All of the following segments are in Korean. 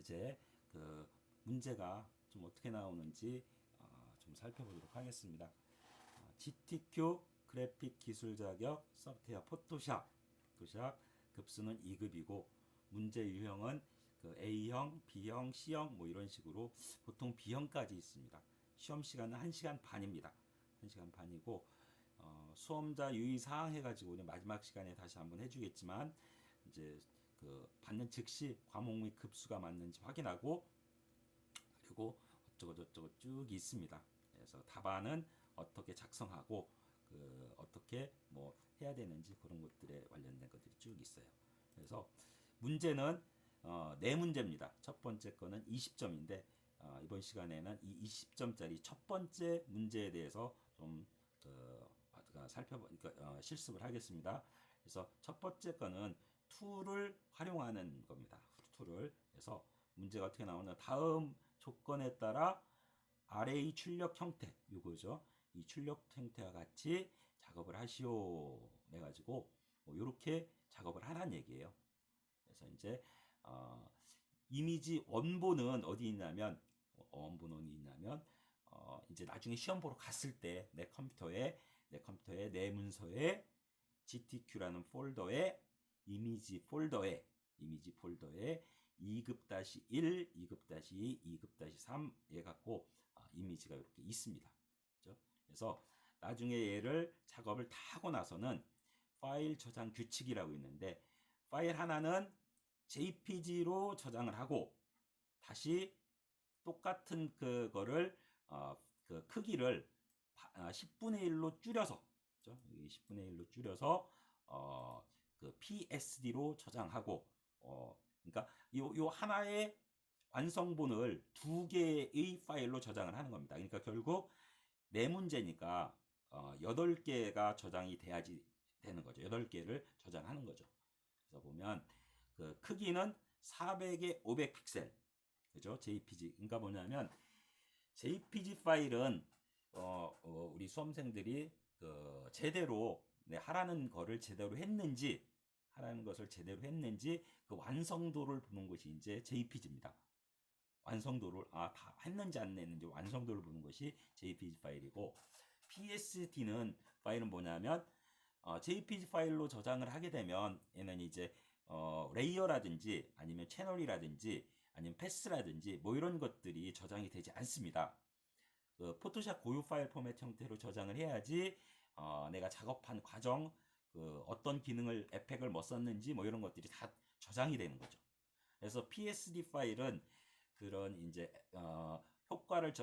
이제 그 문제가 좀 어떻게 나오는지 좀 살펴보도록 하겠습니다. GTQ 그래픽 기술 자격 소프트웨어 포토샵 급수는 2급이고 문제 유형은 그 A형, B형, C형 뭐 이런 식으로 보통 B형까지 있습니다. 시험 시간은 1시간 반입니다. 1시간 반이고 수험자 유의 사항 해가지고 마지막 시간에 다시 한번 해주겠지만 이제 그 받는 즉시 과목 및 급수가 맞는지 확인하고 그리고 어쩌고 저쩌고 쭉 있습니다. 그래서 답안은 어떻게 작성하고 그 어떻게 뭐 해야 되는지 그런 것들에 관련된 것들이 쭉 있어요. 그래서 문제는 네 문제입니다. 첫 번째 거는 20점인데 이번 시간에는 이 20점짜리 첫 번째 문제에 대해서 좀 살펴보니까 실습을 하겠습니다. 그래서 첫 번째 거는 툴을 활용하는 겁니다. 툴을. 그래서 문제가 어떻게 나오나 다음 조건에 따라 RA 출력 형태 요거죠. 이 출력 형태와 같이 작업을 하시오. 그래가지고 이렇게 작업을 하라는 얘기예요. 그래서 이제 이미지 원본은 어디 있냐면 이제 나중에 시험 보러 갔을 때 내 컴퓨터에 내 문서에 GTQ라는 폴더에 이미지 폴더에 2급-1, 2급-2, 2급-3 해 갖고 이미지가 이렇게 있습니다. 그렇죠? 그래서 나중에 얘를 작업을 다 하고 나서는 파일 저장 규칙이라고 있는데 파일 하나는 JPG로 저장을 하고 다시 똑같은 그거를 그 크기를 10분의 1로 줄여서 그렇죠? 10분의 1로 줄여서 그 PSD로 저장하고 그러니까 요 하나의 완성본을 두 개의 파일로 저장을 하는 겁니다. 그러니까 결국 네 문제니까 8개가 저장이 돼야지 되는 거죠. 8개를 저장하는 거죠. 그래서 보면 그 크기는 400에 500 픽셀. 그죠? JPG. 그러니까 뭐냐면 JPG 파일은 우리 수험생들이 그 제대로 하라는 것을 제대로 했는지 그 완성도를 보는 것이 이제 JPG입니다. 완성도를 다 했는지 안 했는지 완성도를 보는 것이 JPG 파일이고 PSD는 파일은 뭐냐면 JPG 파일로 저장을 하게 되면 얘는 이제 레이어라든지 아니면 채널이라든지 아니면 패스라든지 뭐 이런 것들이 저장이 되지 않습니다. 그 포토샵 고유 파일 포맷 형태로 저장을 해야지 내가 작업한 과정 그 어떤 기능을 에펙을 뭐 썼는지 뭐 이런 것들이 다 저장이 되는 거죠. 그래서 PSD 파일은 그런 이제 효과를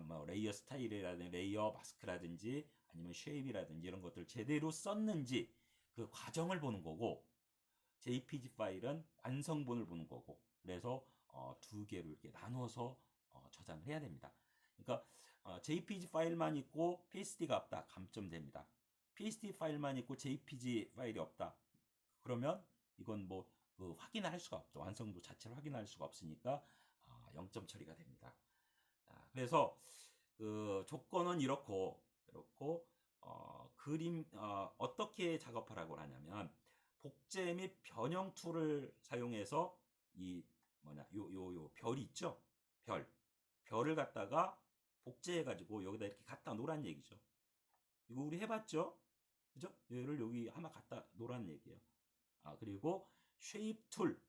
뭐 레이어 스타일이라든지 레이어 마스크라든지 아니면 쉐입이라든지 이런 것들 제대로 썼는지 그 과정을 보는 거고 JPG 파일은 완성본을 보는 거고 그래서 두 개로 이렇게 나눠서 저장을 해야 됩니다. 그러니까 JPG 파일만 있고 PSD가 없다 감점됩니다. PSD 파일만 있고 JPG 파일이 없다. 그러면 이건 그 확인할 수가 없죠. 완성도 자체를 확인할 수가 없으니까 0점 처리가 됩니다. 그래서 그 조건은 이렇고 그림 어떻게 작업하라고 하냐면 복제 및 변형 툴을 사용해서 이 요 별이 있죠. 별을 갖다가 복제해 가지고 여기다 이렇게 갖다 놓으란 얘기죠. 이거 우리 해봤죠? 그죠? 얘를 여기 하나 갖다 놓으란 얘기예요. 그리고 쉐입 툴,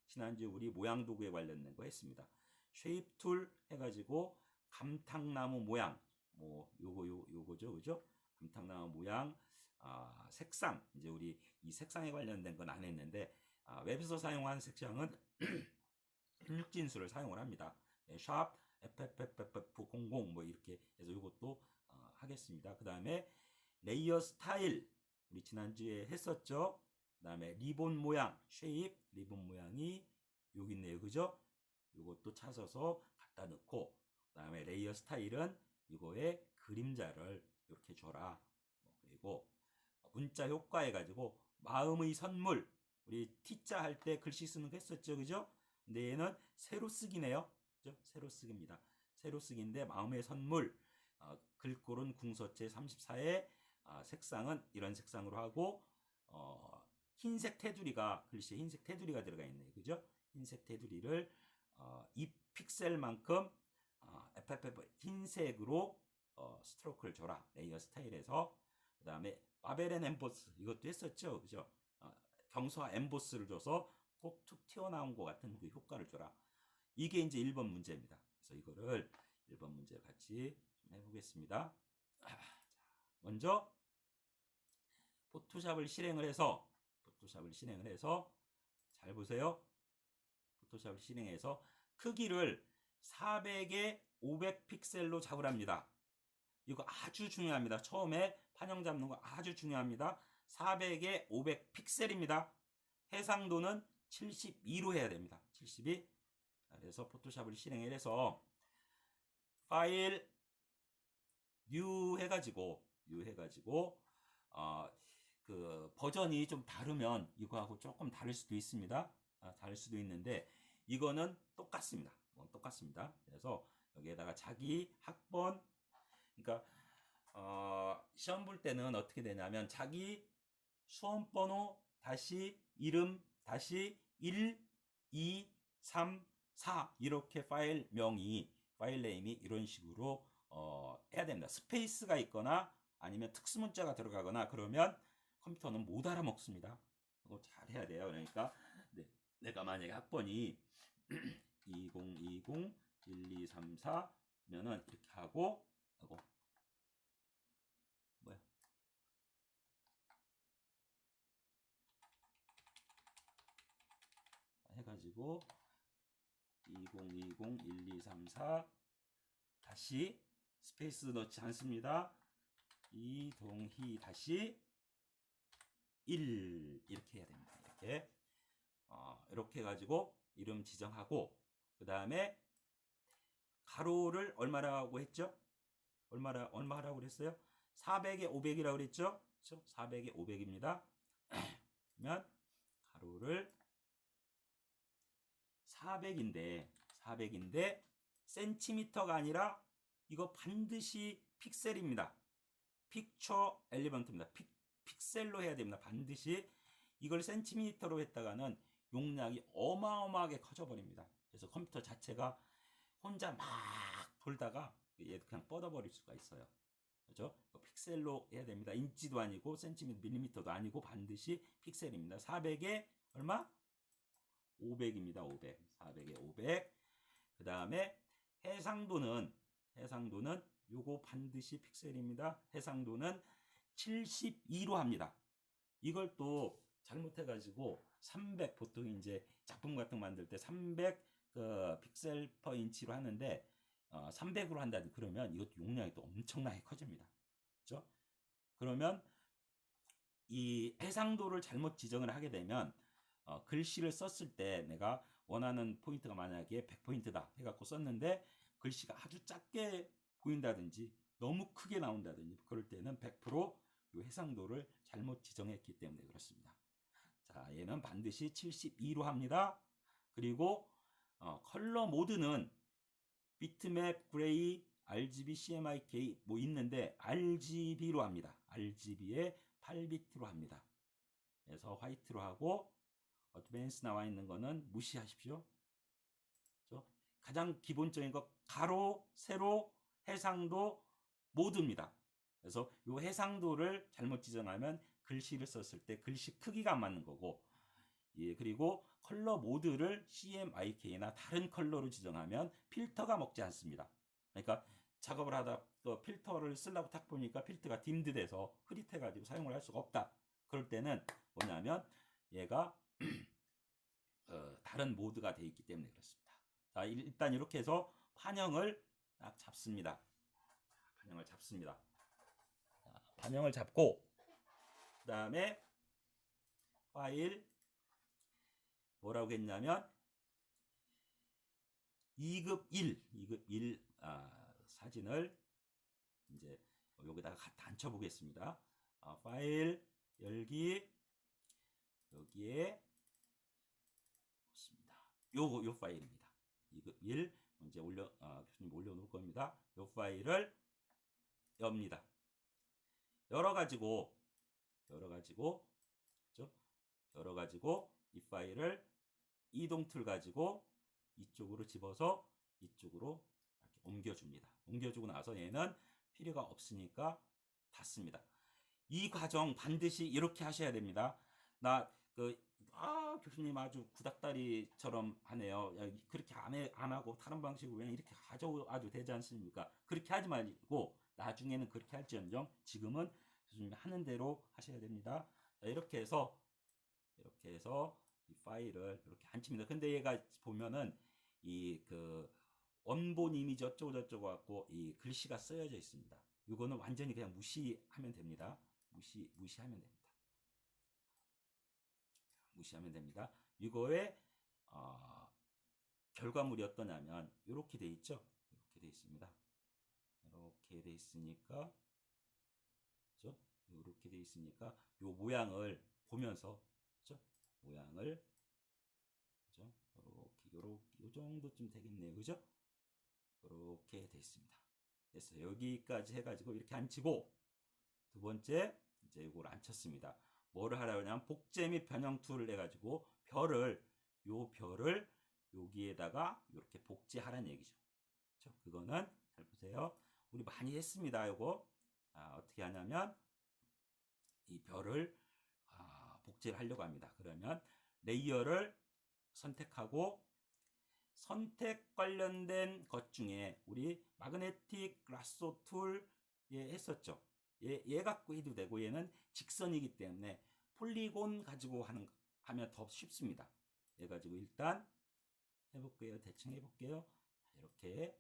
지난주에 우리 모양 도구에 관련된 거 했습니다. 쉐입 툴 해가지고 감탕나무 모양, 뭐 요거죠, 그죠? 감탕나무 모양, 색상 이제 우리 이 색상에 관련된 건 안 했는데 웹에서 사용한 색상은 입력진수를 사용을 합니다. 샵 FFFF00 뭐 이렇게 해서 이것도 하겠습니다. 그 다음에 레이어 스타일 우리 지난주에 했었죠. 그 다음에 리본 모양 쉐입 리본 모양이 여기 있네요. 그죠? 이것도 찾아서 갖다 넣고 그 다음에 레이어 스타일은 이거에 그림자를 이렇게 줘라. 그리고 문자 효과 해가지고 마음의 선물 우리 T자 할 때 글씨 쓰는 거 했었죠. 그죠? 근데 얘는 세로 쓰기네요. 그죠? 세로 쓰기입니다. 세로 쓰기인데 마음의 선물 글꼴은 궁서체 34에 색상은 이런 색상으로 하고 흰색 테두리가 글씨에 흰색 테두리가 들어가 있네요. 그죠? 흰색 테두리를 2픽셀만큼 FFF 흰색으로 스트로크를 줘라. 레이어 스타일에서. 그 다음에 바벨 앤 엠보스 이것도 했었죠. 그죠? 경소화 엠보스를 줘서 꼭 툭 튀어나온 것 같은 그 효과를 줘라. 이게 이제 1번 문제입니다. 그래서 이거를 1번 문제 같이 좀 해보겠습니다. 먼저 포토샵을 실행을 해서 잘 보세요. 포토샵을 실행해서 크기를 400에 500 픽셀로 잡으랍니다. 이거 아주 중요합니다. 처음에 판형 잡는 거 아주 중요합니다. 400에 500 픽셀입니다. 해상도는 72로 해야 됩니다. 72. 그래서 포토샵을 실행해서 파일 뉴 해가지고 그 버전이 좀 다르면 이거하고 조금 다를 수도 있습니다. 다를 수도 있는데 이거는 똑같습니다. 그래서 여기에다가 자기 학번, 그러니까 시험 볼 때는 어떻게 되냐면 자기 수험번호 다시 이름 다시 1, 2, 3, 4 이렇게 파일 네임이 이런 식으로 해야 됩니다. 스페이스가 있거나 아니면 특수문자가 들어가거나 그러면 컴퓨터는 못 알아먹습니다. 이거 잘 해야 돼요. 그러니까 내가 만약에 학번이 2020 1234면은 이렇게 하고 해가지고 2020 1234 다시 스페이스 넣지 않습니다. 이동희 다시 1 이렇게 해야 됩니다. 이렇게 해가지고 이름 지정하고 그 다음에 가로를 얼마라고 했죠? 얼마라고 그랬어요? 400에 500이라고 그랬죠? 그렇죠? 400에 500입니다. 그러면 가로를 400인데 센티미터가 아니라 이거 반드시 픽셀입니다. 픽처 엘리먼트입니다. 픽셀로 해야 됩니다. 반드시. 이걸 센티미터로 했다가는 용량이 어마어마하게 커져 버립니다. 그래서 컴퓨터 자체가 혼자 막 돌다가 얘 그냥 뻗어버릴 수가 있어요. 그렇죠? 픽셀로 해야 됩니다. 인치도 아니고 센티미터, 밀리미터도 아니고 반드시 픽셀입니다. 400에 얼마? 500입니다. 500. 400에 500. 그 다음에 해상도는 요거 반드시 픽셀입니다. 해상도는 72로 합니다. 이걸 또 잘못해가지고 300 보통 이제 작품 같은 거 만들 때 300 픽셀 퍼 인치로 하는데 300으로 한다 그러면 이것도 용량이 또 엄청나게 커집니다. 그렇죠? 그러면 이 해상도를 잘못 지정을 하게 되면 글씨를 썼을 때 내가 원하는 포인트가 만약에 100포인트다 해갖고 썼는데 글씨가 아주 작게 보인다든지 너무 크게 나온다든지 그럴 때는 100% 이 해상도를 잘못 지정했기 때문에 그렇습니다. 자, 얘는 반드시 72로 합니다. 그리고 컬러 모드는 비트맵, 그레이, RGB, CMYK 뭐 있는데 RGB로 합니다. RGB에 8비트로 합니다. 그래서 화이트로 하고 어드밴스 나와 있는 거는 무시하십시오. 그렇죠? 가장 기본적인 거 가로, 세로, 해상도 모드입니다. 그래서 이 해상도를 잘못 지정하면 글씨를 썼을 때 글씨 크기가 안 맞는 거고, 그리고 컬러 모드를 CMYK나 다른 컬러로 지정하면 필터가 먹지 않습니다. 그러니까 작업을 하다 또 필터를 쓰려고 딱 보니까 필터가 딤드 돼서 흐릿해가지고 사용을 할 수가 없다. 그럴 때는 뭐냐면 얘가 다른 모드가 되어 있기 때문에 그렇습니다. 자, 일단 이렇게 해서 판형을 딱 잡습니다. 판형을 잡고 그 다음에 파일 뭐라고 했냐면 2급 1 사진을 이제 여기다가 갖다 앉혀 보겠습니다. 파일 열기 여기에 있습니다. 요 파일입니다. 2급 1 이제 교수님 올려놓을 겁니다. 요 파일을 엽니다. 열어가지고 그렇죠? 열어가지고 이 파일을 이동 툴 가지고 이쪽으로 집어서 이쪽으로 이렇게 옮겨줍니다. 옮겨주고 나서 얘는 필요가 없으니까 닫습니다. 이 과정 반드시 이렇게 하셔야 됩니다. 교수님 아주 구닥다리처럼 하네요. 그렇게 안 하고 다른 방식으로 그냥 이렇게 가져와도 되지 않습니까? 그렇게 하지 말고 나중에는 그렇게 할지언정 지금은 교수님이 하는 대로 하셔야 됩니다. 자, 이렇게 해서 이 파일을 이렇게 안 칩니다. 근데 얘가 보면은 이 원본 이미지 어쩌고 저쩌고 갖고 이 글씨가 쓰여져 있습니다. 이거는 완전히 그냥 무시하면 됩니다. 무시하면 됩니다. 무시하면 됩니다. 이거의 결과물이 어떠냐면 이렇게 돼 있죠. 이렇게 돼 있습니다. 이렇게 돼 있으니까 그죠? 이렇게 돼 있으니까 요 모양을 보면서 그죠? 모양을 그죠? 이렇게 요 정도쯤 되겠네요. 그죠? 이렇게 돼 있습니다. 됐어요. 여기까지 해가지고 이렇게 안 치고 두 번째 이제 이걸 안 쳤습니다. 뭐를 하라고 하냐면 복제 및 변형 툴을 해가지고 별을 여기에다가 이렇게 복제하라는 얘기죠. 그렇죠? 그거는 잘 보세요. 우리 많이 했습니다. 이거 어떻게 하냐면 이 별을 복제를 하려고 합니다. 그러면 레이어를 선택하고 선택 관련된 것 중에 우리 마그네틱 라소 툴 했었죠. 얘 갖고 해도 되고 얘는 직선이기 때문에 폴리곤 가지고 하면 더 쉽습니다. 얘 가지고 일단 해볼게요. 대충 해볼게요. 이렇게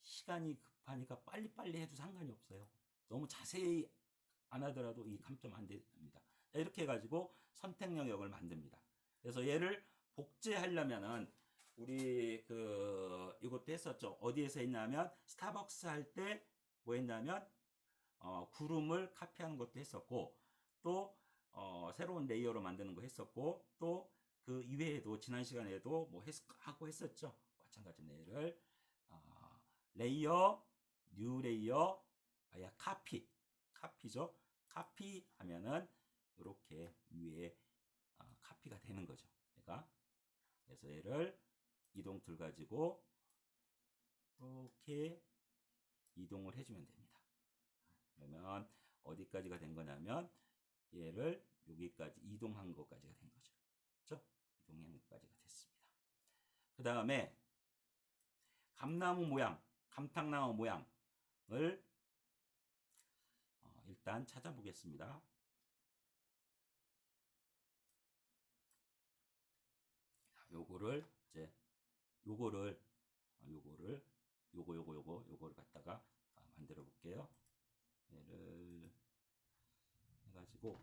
시간이 급하니까 빨리빨리 해도 상관이 없어요. 너무 자세히 안 하더라도 이 감점 안 됩니다. 이렇게 해가지고 선택 영역을 만듭니다. 그래서 얘를 복제하려면은 우리 이것도 했었죠. 어디에서 했냐면 스타벅스 할 때 뭐 했냐면 구름을 카피하는 것도 했었고 또 새로운 레이어로 만드는 거 했었고 또 그 이외에도 지난 시간에도 뭐 하고 했었죠. 마찬가지 얘를 레이어, 뉴 레이어, 카피죠. 카피 하면은 이렇게 위에 카피가 되는 거죠. 그래서 얘를 이동 툴 가지고 이렇게 이동을 해주면 됩니다. 그러면 어디까지가 된 거냐면 얘를 여기까지 이동한 것까지가 된 거죠. 그렇죠? 이동한 것까지가 됐습니다. 그 다음에 감탕나무 모양을 일단 찾아보겠습니다. 요거를 갖다가 만들어 볼게요. 얘를 해가지고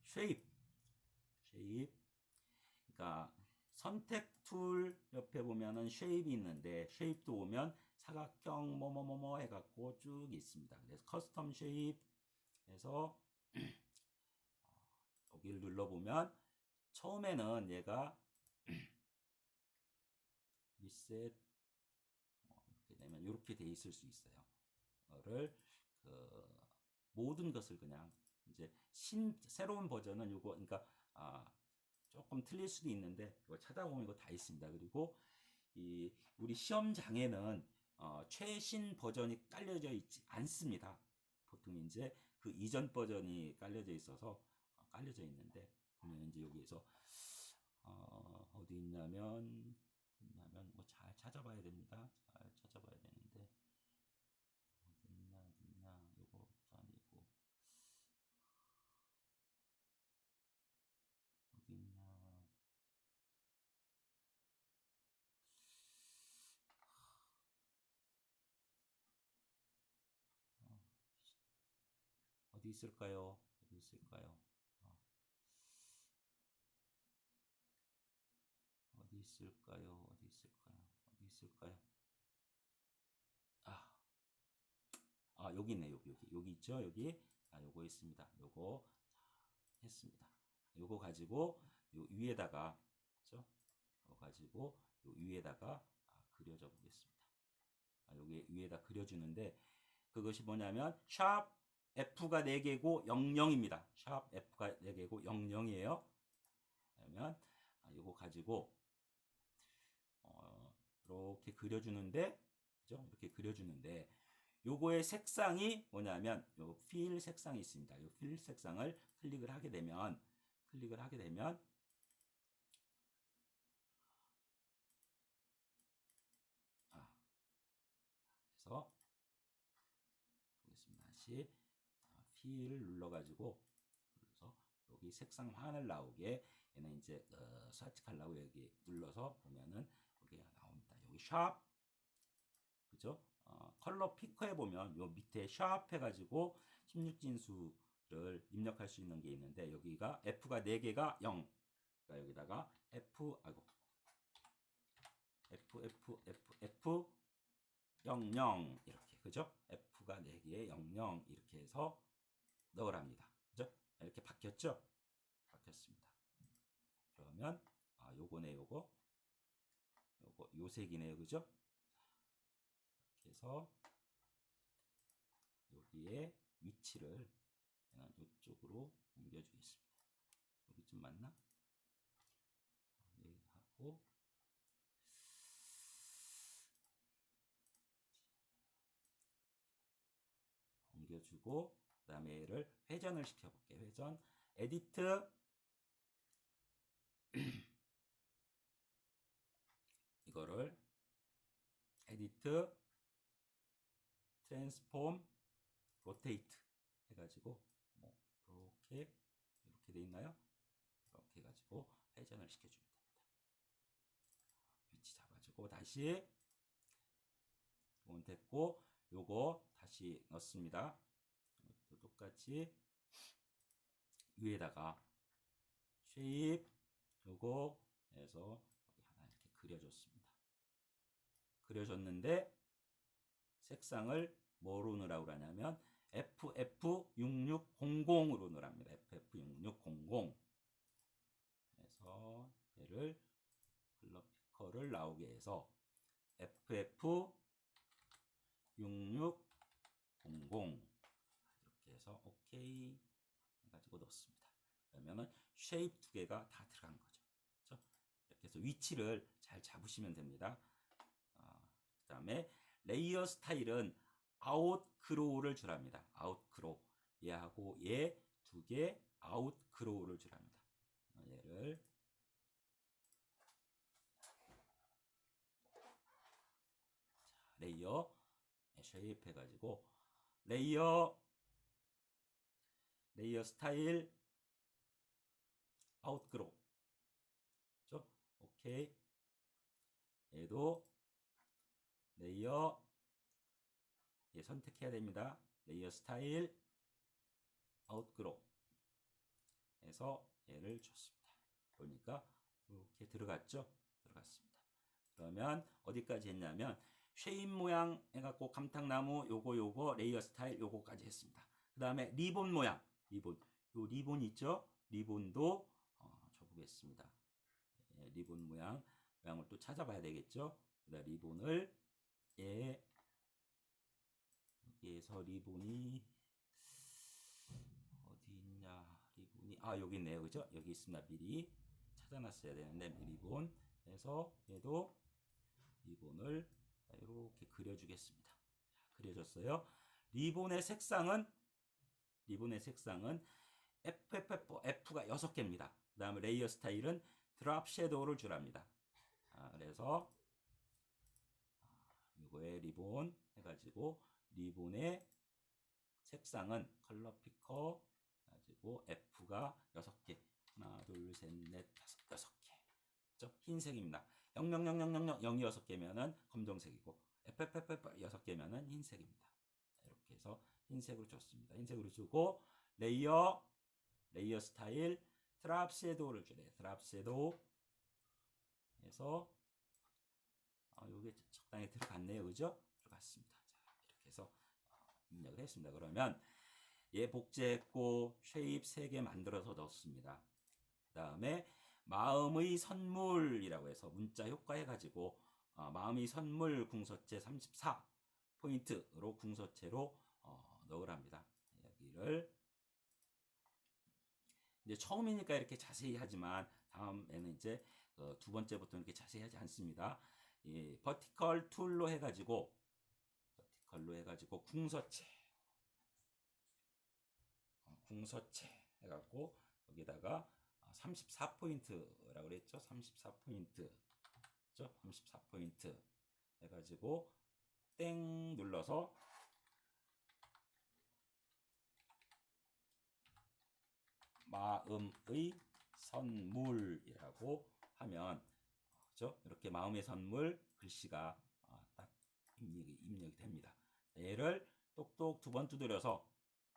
쉐입 그러니까 선택 툴 옆에 보면은 쉐입이 있는데 쉐입도 보면 사각형 뭐뭐뭐뭐 해갖고 쭉 있습니다. 그래서 커스텀 쉐입 해서 여기를 눌러보면 처음에는 얘가 리셋 이렇게 되면 이렇게 돼 있을 수 있어요. 이거를 모든 것을 그냥 이제 새로운 버전은 요거 그러니까 조금 틀릴 수도 있는데 이거 찾아보면 이거 다 있습니다. 그리고 우리 시험장에는 최신 버전이 깔려져 있지 않습니다. 보통 이제 그 이전 버전이 깔려져 있어서 깔려져 있는데 보면 이제 여기에서 어디 있냐면 뭐 잘 찾아봐야 됩니다. 잘 찾아봐야 되는데 어디 있나 요것도 아니고 어디 있나 어디 있을까요? 어디 있을까요? 어디 있을까요? 어디 있을까요? 어디 있을까요? 여기 있네. 여기 있죠? 여기. 요거 있습니다. 요거 했습니다. 요거 가지고 요 위에다가 그죠? 요거 가지고 요 위에다가 그려줘 보겠습니다. 여기 위에다 그려주는데 그것이 뭐냐면 샵 F가 4개고 00입니다. 샵 F가 4개고 00이에요. 그러면 이거 가지고 이렇게 그려주는데, 그죠? 이렇게 그려주는데 요거의 색상이 뭐냐면 요 필 색상이 있습니다. 요 필 색상을 클릭을 하게 되면 그래서 보겠습니다. 다시 필을 눌러가지고 그래서 여기 색상 환을 나오게 얘는 이제 스와치 컬러고 여기 눌러서 보면은 여기가 나옵니다. 여기 샵, 그죠? 컬러 피커에 보면 요 밑에 샵 해가지고 16진수를 입력할 수 있는 게 있는데 여기가 F가 4개가 0. 그러니까 여기다가 F 00 이렇게, 그죠? F가 4개에 00 이렇게 해서 넣으랍니다. 그죠? 이렇게 바뀌었죠? 바뀌었습니다. 그러면 요거네, 요거 요 색이네요, 그죠? 이렇게 해서 여기에 위치를 이쪽으로 옮겨주겠습니다. 여기쯤 맞나? 하고 옮겨주고 그 다음에 얘를 회전을 시켜볼게요. 회전, 에디트, 이거를 에디트, 트랜스폼, 로테이트 해가지고 뭐 이렇게 돼 있나요? 이렇게 해가지고 회전을 시켜주면 됩니다. 위치 잡아주고 다시 이건 됐고 요거 다시 넣습니다. 또 똑같이 위에다가 쉐입 요거 해서 하나 이렇게 그려줬습니다. 그려줬는데 색상을 뭐로 넣으라고 그러냐면 FF6600으로 넣으랍니다. FF6600 해서 얘를 컬러 피커를 나오게 해서 FF6600 이렇게 해서 OK 해가지고 넣습니다. 그러면은 쉐입 2개가 다 들어간 거죠. 그렇죠? 이렇게 해서 위치를 잘 잡으시면 됩니다. 그 다음에 레이어 스타일은 아웃그로우를 주랍니다. 아웃그로우 얘하고 얘 2개 아웃그로우를 주랍니다. 얘를 레이어 쉐입 해가지고 레이어 스타일 아웃그로우, 그렇죠? 오케이. 얘도 레이어 얘 선택해야 됩니다. 레이어 스타일 아웃그로우 해서 얘를 줬습니다. 그러니까 이렇게 들어갔죠? 들어갔습니다. 그러면 어디까지 했냐면 쉐입 모양 해갖고 감탕나무 요거 레이어 스타일 요거까지 했습니다. 그 다음에 리본 모양, 요 리본 있죠? 리본도 줘보겠습니다. 리본 모양을 또 찾아봐야 되겠죠? 그다음 리본을 여기에서 리본이 어디 있냐? 리본이 여기 있네요, 그죠? 여기 있습니다. 미리 찾아놨어야 되는데 리본 해서 얘도 리본을 이렇게 그려주겠습니다. 그려졌어요. 리본의 색상은 F가 6개입니다. 그 다음에 레이어 스타일은 드랍 섀도우를 주랍니다. 그래서 이거에 리본 해가지고 리본의 색상은 컬러 피커 가지고 F가 6개, 하나 둘셋넷 다섯 6개, 그렇죠? 흰색입니다. 0000000이 6개면은 검정색이고 FFF 6개면은 흰색입니다. 이렇게 해서 흰색으로 줬습니다. 흰색으로 주고 레이어 스타일 드랍 섀도우를 주래요. 드랍 섀도우 해서 요게 적당히 들어갔네요, 그죠? 들어갔습니다. 자, 이렇게 해서 입력을 했습니다. 그러면 얘 복제했고 쉐입 3개 만들어서 넣었습니다. 그 다음에 마음의 선물이라고 해서 문자 효과 해가지고 마음의 선물 궁서체 34포인트로 궁서체로 넣으랍니다. 여기를 이제 처음이니까 이렇게 자세히 하지만 다음에는 이제 두 번째부터 이렇게 자세히 하지 않습니다. 이 버티컬 툴로 해가지고 궁서체 해갖고 여기다가 34포인트라고 그랬죠. 34포인트 34포인트 해가지고 땡 눌러서 마음의 선물이라고 하면 그렇죠? 이렇게 마음의 선물 글씨가 딱 입력이 됩니다. 얘를 똑똑 두 번 두드려서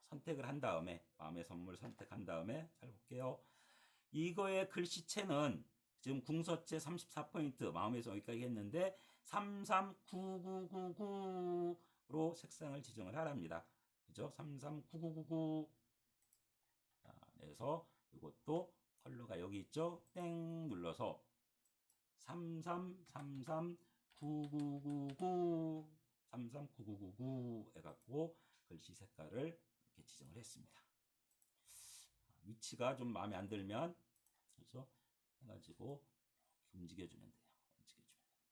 선택을 한 다음에 마음의 선물 선택한 다음에 잘 볼게요. 이거의 글씨체는 지금 궁서체 34포인트 마음에서 여기까지 했는데 339999로 색상을 지정을 하랍니다. 그죠? 339999 그래서 이것도 컬러가 여기 있죠? 땡 눌러서 33339999 339999 해갖고 글씨 색깔을 이렇게 지정을 했습니다. 위치가 좀 마음에 안 들면 그래서 해가지고 움직여주면 돼요. 움직여주면 됩니다.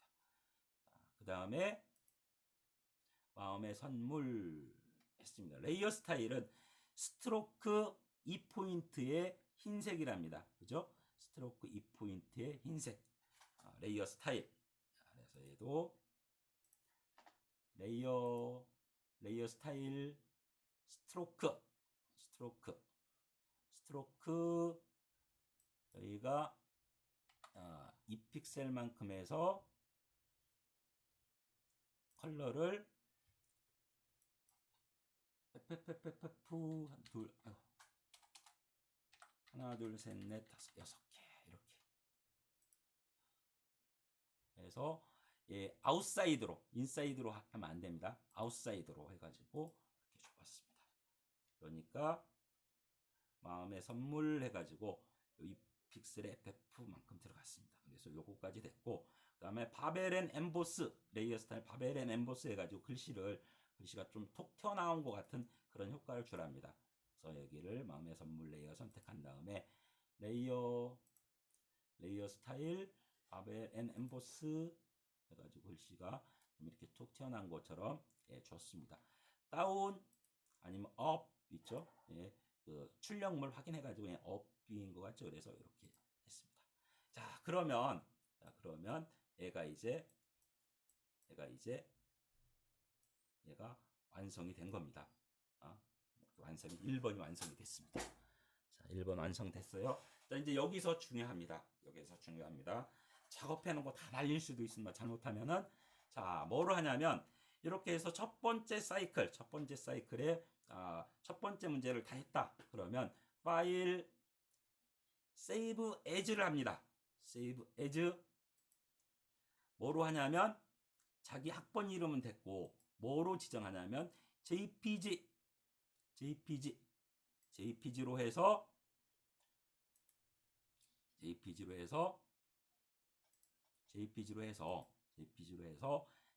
그 다음에 마음의 선물 했습니다. 레이어 스타일은 스트로크 2포인트의 흰색이랍니다. 그죠? 스트로크 2포인트의 흰색 레이어 스타일. 그래서 얘도 레이어 스타일 스트로크 여기가 2픽셀만큼 해서 컬러를 하나 둘 셋 넷 다섯 여섯 개 이렇게 해서 아웃사이드로 인사이드로 하면 안 됩니다. 아웃사이드로 해가지고 이렇게 줘봤습니다. 그러니까 마음의 선물 해가지고 이 픽셀의 FF만큼 들어갔습니다. 그래서 요거까지 됐고 그 다음에 바벨 앤 엠보스 레이어 스타일 바벨 앤 엠보스 해가지고 글씨가 좀 톡 튀어나온 것 같은 그런 효과를 주랍니다. 그래서 여기를 마음의 선물 레이어 선택한 다음에 레이어 스타일 바벨 앤 엠보스 해가지고 글씨가 이렇게 톡 튀어나온 것처럼 줬습니다. 다운 아니면 업 있죠? 그 출력물 확인해가지고 그냥 업인 것 같죠? 그래서 이렇게 했습니다. 자 그러면 얘가 완성이 된 겁니다. 완성이 1번이 완성이 됐습니다. 자 1번 완성됐어요. 자 이제 여기서 중요합니다. 작업해 놓은 거 다 날릴 수도 있습니다. 잘못하면은 자 뭐로 하냐면 이렇게 해서 첫 번째 사이클에 첫 번째 문제를 다 했다. 그러면 파일 세이브 에즈를 합니다. 세이브 에즈 뭐로 하냐면 자기 학번 이름은 됐고 뭐로 지정하냐면 JPG로 해서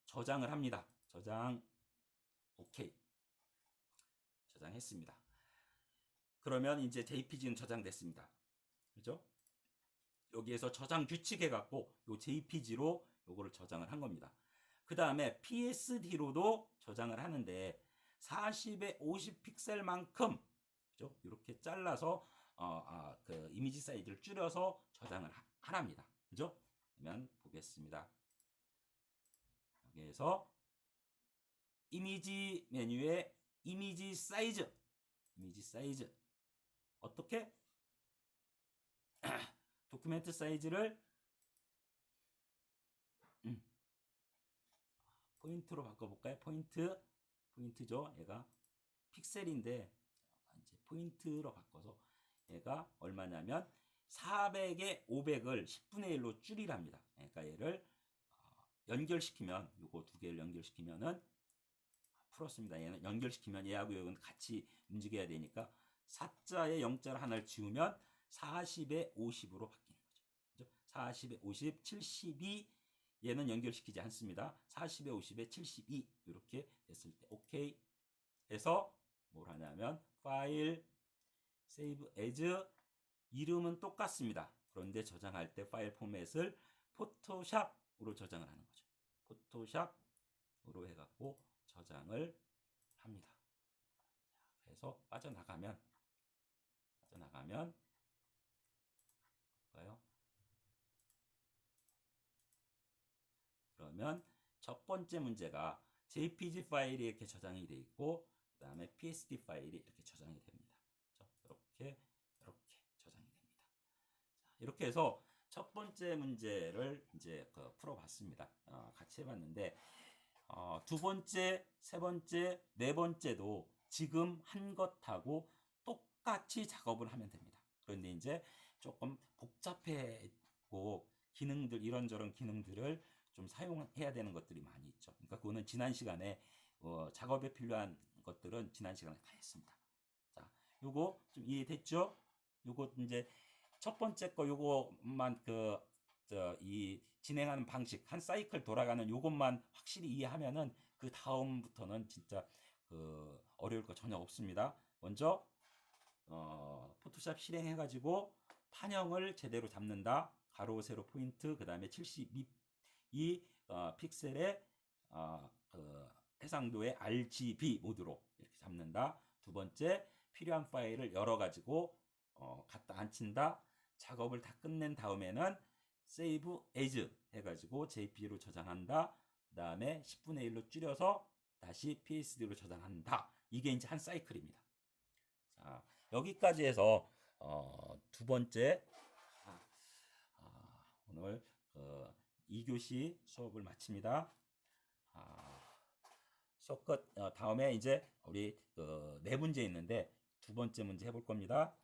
저장을 합니다. 저장 오케이. 저장했습니다. 그러면 이제 JPG는 저장됐습니다. 그죠? 여기에서 저장 규칙 해갖고 요 JPG로 요거를 저장을 한 겁니다. 그 다음에 PSD로도 저장을 하는데 40에 50 픽셀만큼 그죠? 이렇게 잘라서 그 이미지 사이즈를 줄여서 저장을 하랍니다. 그죠? 그러면 보겠습니다. 여기에서 이미지 메뉴에 이미지 사이즈 어떻게? 도큐멘트 사이즈를 포인트로 바꿔볼까요? 포인트죠. 얘가 픽셀인데 이제 포인트로 바꿔서 얘가 얼마냐면 400에 500을 10분의 1로 줄이랍니다. 그러니까 얘를 연결시키면 요거 두 개를 연결시키면은 풀었습니다. 얘는 연결시키면 얘하고 여기는 같이 움직여야 되니까 4자에 0자를 하나를 지우면 40에 50으로 바뀌는 거죠. 40에 50, 72 얘는 연결시키지 않습니다. 40에 50에 72 이렇게 됐을 때 오케이 해서 뭘 하냐면 파일 save as 이름은 똑같습니다. 그런데 저장할 때 파일 포맷을 포토샵으로 저장을 하는 거죠. 포토샵으로 해갖고 저장을 합니다. 그래서 빠져나가면 볼까요? 그러면 첫 번째 문제가 JPG 파일이 이렇게 저장이 돼 있고 그 다음에 PSD 파일이 이렇게 저장이 됩니다. 이렇게 저장이 됩니다. 이렇게 해서 첫 번째 문제를 이제 풀어봤습니다. 같이 해봤는데 두 번째, 세 번째, 네 번째도 지금 한 것하고 똑같이 작업을 하면 됩니다. 그런데 이제 조금 복잡해고 기능들 이런저런 기능들을 좀 사용해야 되는 것들이 많이 있죠. 그러니까 그거는 지난 시간에 작업에 필요한 것들은 지난 시간에 다 했습니다. 자, 요거 좀 이해됐죠? 요거 이제 첫 번째 거 요거만 이 진행하는 방식 한 사이클 돌아가는 요것만 확실히 이해하면은 그 다음부터는 진짜 어려울 거 전혀 없습니다. 먼저 포토샵 실행해가지고 판형을 제대로 잡는다. 가로 세로 포인트 그 다음에 72 픽셀의 해상도의 RGB 모드로 이렇게 잡는다. 두 번째 필요한 파일을 열어가지고 갖다 앉힌다. 작업을 다 끝낸 다음에는 save as 해가지고 JPG로 저장한다. 그 다음에 10분의 1로 줄여서 다시 PSD로 저장한다. 이게 이제 한 사이클입니다. 자, 여기까지 해서 두 번째 오늘 2교시 수업을 마칩니다. 수업 끝 다음에 이제 우리 네 문제 있는데 두 번째 문제 해볼 겁니다.